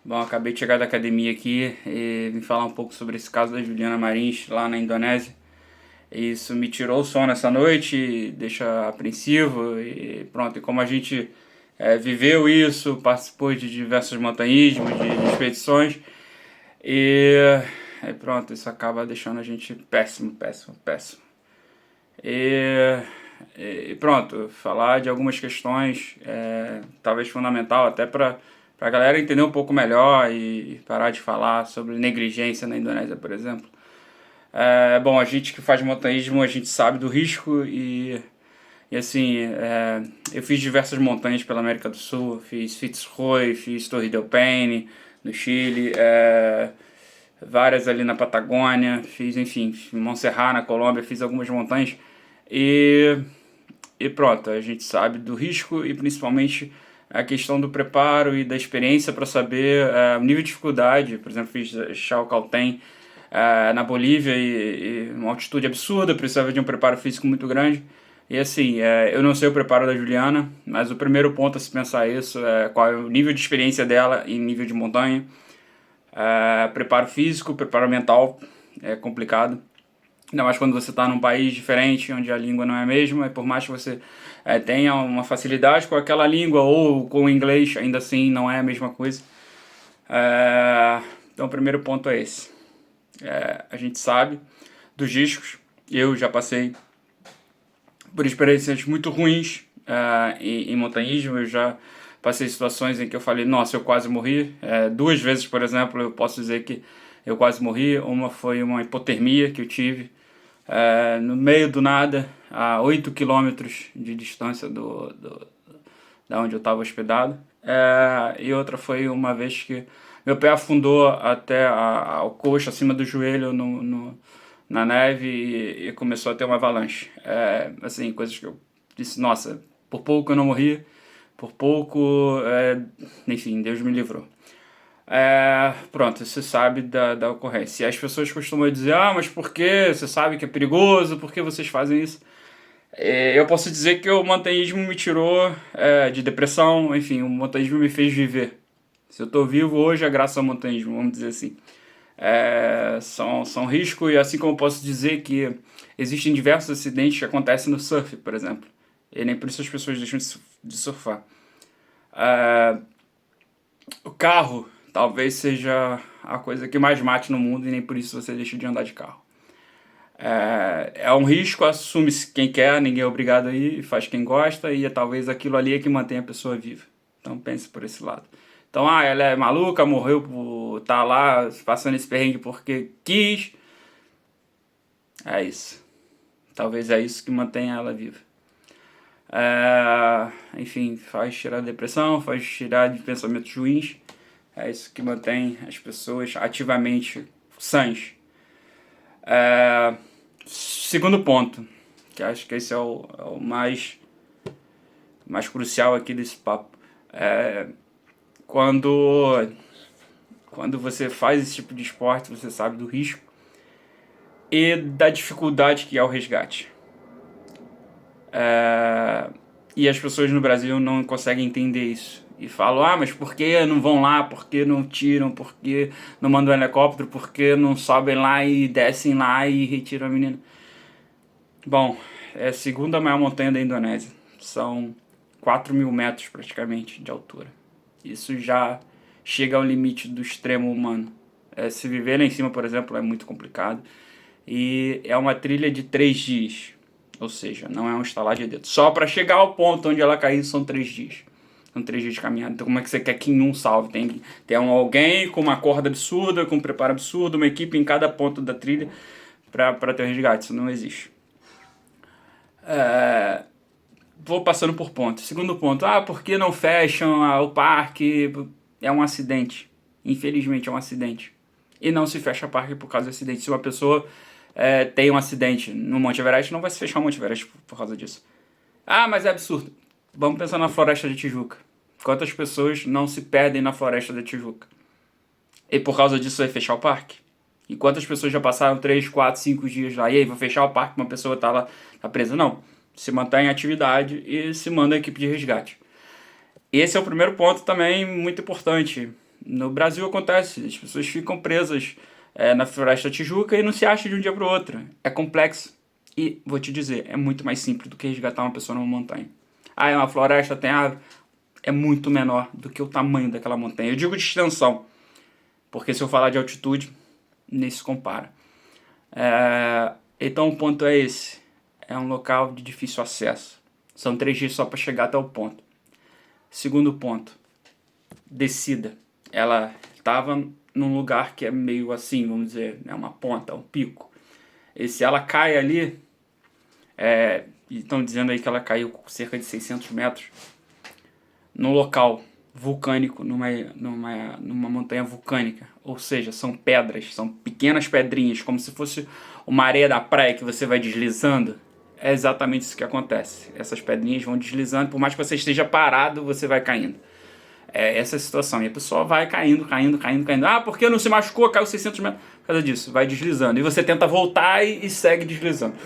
Bom, acabei de chegar da academia aqui e vim falar um pouco sobre esse caso da Juliana Marins lá na Indonésia. Isso me tirou o sono essa noite, deixa apreensivo e pronto. E como a gente viveu isso, participou de diversos montanhismos, de expedições e, pronto, isso acaba deixando a gente péssimo, péssimo, péssimo. E, e pronto, falar de algumas questões, talvez fundamental até para a galera entender um pouco melhor e parar de falar sobre negligência na Indonésia, por exemplo. Bom, a gente que faz montanhismo, a gente sabe do risco e assim, eu fiz diversas montanhas pela América do Sul, fiz Fitzroy, fiz Torre del Paine no Chile, várias ali na Patagônia, fiz, enfim, Montserrat na Colômbia, fiz algumas montanhas e, e pronto, a gente sabe do risco e principalmente a questão do preparo e da experiência para saber o nível de dificuldade. Por exemplo, fiz Chalcaltén na Bolívia e uma altitude absurda, precisava de um preparo físico muito grande. E assim, eu não sei o preparo da Juliana, mas o primeiro ponto a se pensar isso é qual é o nível de experiência dela em nível de montanha. Preparo físico, preparo mental é complicado. Ainda mais quando você está num país diferente, onde a língua não é a mesma, e por mais que você tenha uma facilidade com aquela língua ou com o inglês, ainda assim não é a mesma coisa. Então o primeiro ponto é esse. A gente sabe dos riscos. Eu já passei por experiências muito ruins em montanhismo. Eu já passei situações em que eu falei, nossa, eu quase morri. Duas vezes, por exemplo, eu posso dizer que eu quase morri. Uma foi uma hipotermia que eu tive no meio do nada, a 8 quilômetros de distância da onde eu estava hospedado. E outra foi uma vez que meu pé afundou até o coxo, acima do joelho, na neve e começou a ter uma avalanche. Assim, coisas que eu disse, nossa, por pouco eu não morri, por pouco, enfim, Deus me livrou. Pronto, você sabe da ocorrência. E as pessoas costumam dizer, mas por que? Você sabe que é perigoso, por que vocês fazem isso? Eu posso dizer que o montanhismo me tirou de depressão, enfim, o montanhismo me fez viver. Se eu estou vivo hoje é graças ao montanhismo, vamos dizer assim. São riscos, e assim como eu posso dizer que existem diversos acidentes que acontecem no surf, por exemplo. E nem por isso as pessoas deixam de surfar. O carro talvez seja a coisa que mais mate no mundo e nem por isso você deixa de andar de carro. É um risco, assume-se quem quer, ninguém é obrigado a ir, faz quem gosta e talvez aquilo ali é que mantém a pessoa viva. Então pense por esse lado. Então, ela é maluca, morreu por estar lá passando esse perrengue porque quis. É isso. Talvez é isso que mantenha ela viva. Enfim, faz tirar a depressão, faz tirar de pensamentos ruins. É isso que mantém as pessoas ativamente sãs. Segundo ponto, que acho que esse é o mais crucial aqui desse papo. Quando você faz esse tipo de esporte, você sabe do risco e da dificuldade que é o resgate. E as pessoas no Brasil não conseguem entender isso. E falam, mas por que não vão lá? Por que não tiram? Por que não mandam um helicóptero? Por que não sobem lá e descem lá e retiram a menina? Bom, é a segunda maior montanha da Indonésia. São 4.000 metros praticamente de altura. Isso já chega ao limite do extremo humano. Se viver lá em cima, por exemplo, é muito complicado. E é uma trilha de 3 dias. Ou seja, não é um estalar de dedo. Só para chegar ao ponto onde ela caiu são 3 dias. São 3 dias de caminhada. Então como é que você quer que em um salve? Tem que ter alguém com uma corda absurda, com um preparo absurdo, uma equipe em cada ponto da trilha para ter um resgate. Isso não existe. Vou passando por pontos. Segundo ponto, por que não fecham o parque? É um acidente. Infelizmente é um acidente. E não se fecha parque por causa do acidente. Se uma pessoa tem um acidente no Monte Everest, não vai se fechar o Monte Everest por causa disso. Mas é absurdo. Vamos pensar na Floresta de Tijuca. Quantas pessoas não se perdem na Floresta de Tijuca? E por causa disso vai fechar o parque? E quantas pessoas já passaram 3, 4, 5 dias lá? E aí, vou fechar o parque, uma pessoa tá lá, tá presa? Não. Se mantém em atividade e se manda a equipe de resgate. Esse é o primeiro ponto também muito importante. No Brasil acontece, as pessoas ficam presas na Floresta da Tijuca e não se acham de um dia para o outro. É complexo. E vou te dizer, é muito mais simples do que resgatar uma pessoa numa montanha. Ah, é uma floresta, tem árvore. É muito menor do que o tamanho daquela montanha. Eu digo de extensão, porque se eu falar de altitude, nem se compara. Então o ponto é esse. É um local de difícil acesso. São 3 dias só para chegar até o ponto. Segundo ponto, descida. Ela estava num lugar que é meio assim, vamos dizer, é uma ponta, um pico. E se ela cai ali, e estão dizendo aí que ela caiu com cerca de 600 metros, num local vulcânico, numa montanha vulcânica. Ou seja, são pedras, são pequenas pedrinhas, como se fosse uma areia da praia que você vai deslizando. É exatamente isso que acontece. Essas pedrinhas vão deslizando, por mais que você esteja parado, você vai caindo. É essa a situação. E a pessoa vai caindo. Ah, porque não se machucou, caiu 600 metros. Por causa disso, vai deslizando. E você tenta voltar e segue deslizando.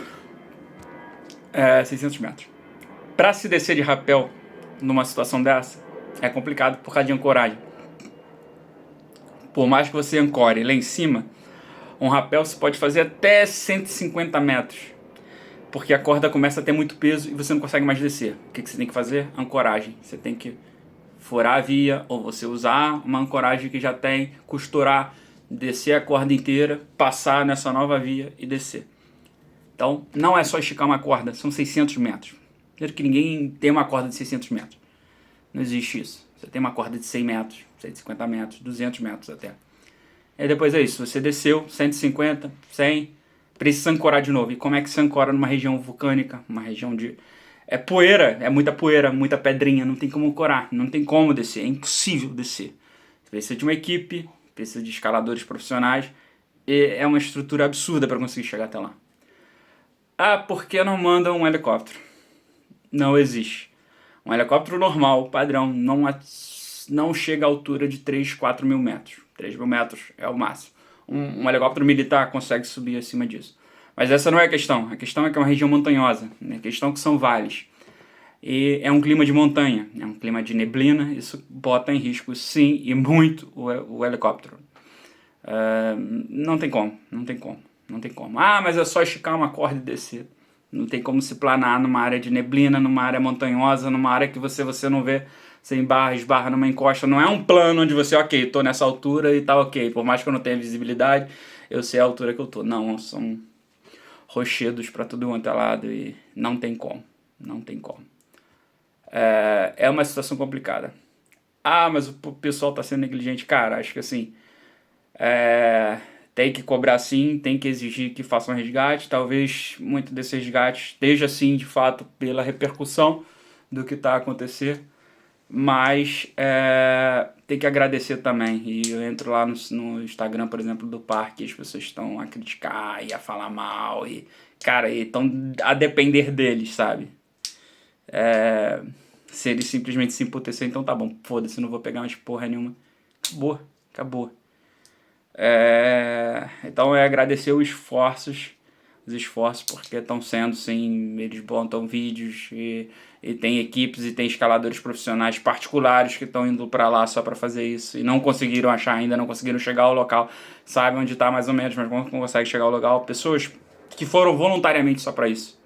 600 metros. Para se descer de rapel numa situação dessa, é complicado por causa de ancoragem. Por mais que você ancore lá em cima, um rapel você pode fazer até 150 metros. Porque a corda começa a ter muito peso e você não consegue mais descer. O que você tem que fazer? Ancoragem. Você tem que furar a via, ou você usar uma ancoragem que já tem, costurar, descer a corda inteira, passar nessa nova via e descer. Então, não é só esticar uma corda, são 600 metros. Primeiro que ninguém tem uma corda de 600 metros. Não existe isso. Você tem uma corda de 100 metros, 150 metros, 200 metros até. E depois é isso, você desceu, 150, 100, precisa ancorar de novo. E como é que se ancora numa região vulcânica, uma região de... É poeira, é muita poeira, muita pedrinha, não tem como ancorar, não tem como descer, é impossível descer. Você precisa de uma equipe, precisa de escaladores profissionais, e é uma estrutura absurda para conseguir chegar até lá. Ah, por que não mandam um helicóptero? Não existe. Um helicóptero normal, padrão, não chega à altura de 3, 4 mil metros. 3 mil metros é o máximo. Um helicóptero militar consegue subir acima disso. Mas essa não é a questão. A questão é que é uma região montanhosa. A questão é que são vales. E é um clima de montanha, é um clima de neblina. Isso bota em risco, sim, e muito o helicóptero. Não tem como. Ah, mas é só esticar uma corda e descer. Não tem como se planar numa área de neblina, numa área montanhosa, numa área que você não vê, você esbarra numa encosta. Não é um plano onde você, ok, tô nessa altura e tá ok. Por mais que eu não tenha visibilidade, eu sei a altura que eu tô. Não, são rochedos para tudo quanto é lado e não tem como. É uma situação complicada. Ah, mas o pessoal tá sendo negligente. Cara, acho que assim, tem que cobrar sim, tem que exigir que façam resgate. Talvez muito desse resgate esteja sim, de fato, pela repercussão do que está a acontecer. Mas tem que agradecer também. E eu entro lá no Instagram, por exemplo, do parque, as pessoas estão a criticar e a falar mal. E, cara, estão a depender deles, sabe? Se eles simplesmente se emputecer, então tá bom, foda-se, não vou pegar mais porra nenhuma. Acabou. Então é agradecer os esforços, porque estão sendo, sim, eles botam vídeos e tem equipes e tem escaladores profissionais particulares que estão indo para lá só para fazer isso e não conseguiram achar ainda, não conseguiram chegar ao local, sabem onde está mais ou menos, mas não conseguem chegar ao local. Pessoas que foram voluntariamente só para isso.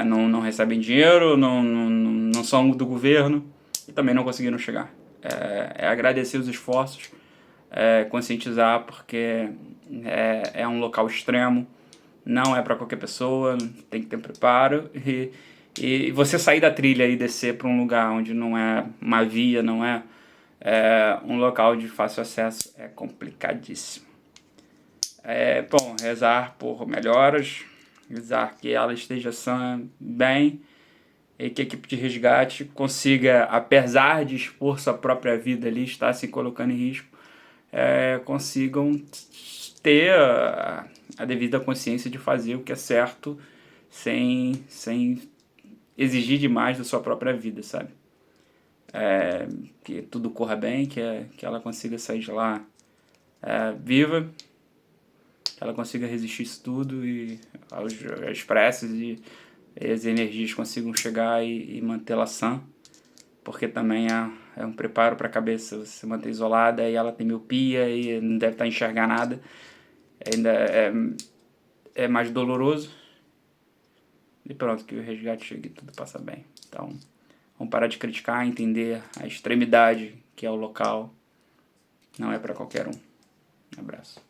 Não recebem dinheiro, não são do governo e também não conseguiram chegar. Agradecer os esforços, conscientizar, porque é um local extremo, não é para qualquer pessoa, tem que ter preparo e você sair da trilha e descer para um lugar onde não é uma via, não é um local de fácil acesso, é complicadíssimo. Bom, rezar por melhoras, rezar que ela esteja sã, bem, e que a equipe de resgate consiga, apesar de expor sua própria vida ali, estar se colocando em risco, consigam ter a devida consciência de fazer o que é certo sem exigir demais da sua própria vida, sabe? Que tudo corra bem, que ela consiga sair de lá viva, que ela consiga resistir isso tudo e às preces e as energias consigam chegar e mantê-la sã, porque também é um preparo para a cabeça, você se manter isolada, e ela tem miopia e não deve estar enxergar nada. Ainda é mais doloroso. E pronto, que o resgate chegue e tudo passa bem. Então, vamos parar de criticar, entender a extremidade que é o local. Não é para qualquer um. Um abraço.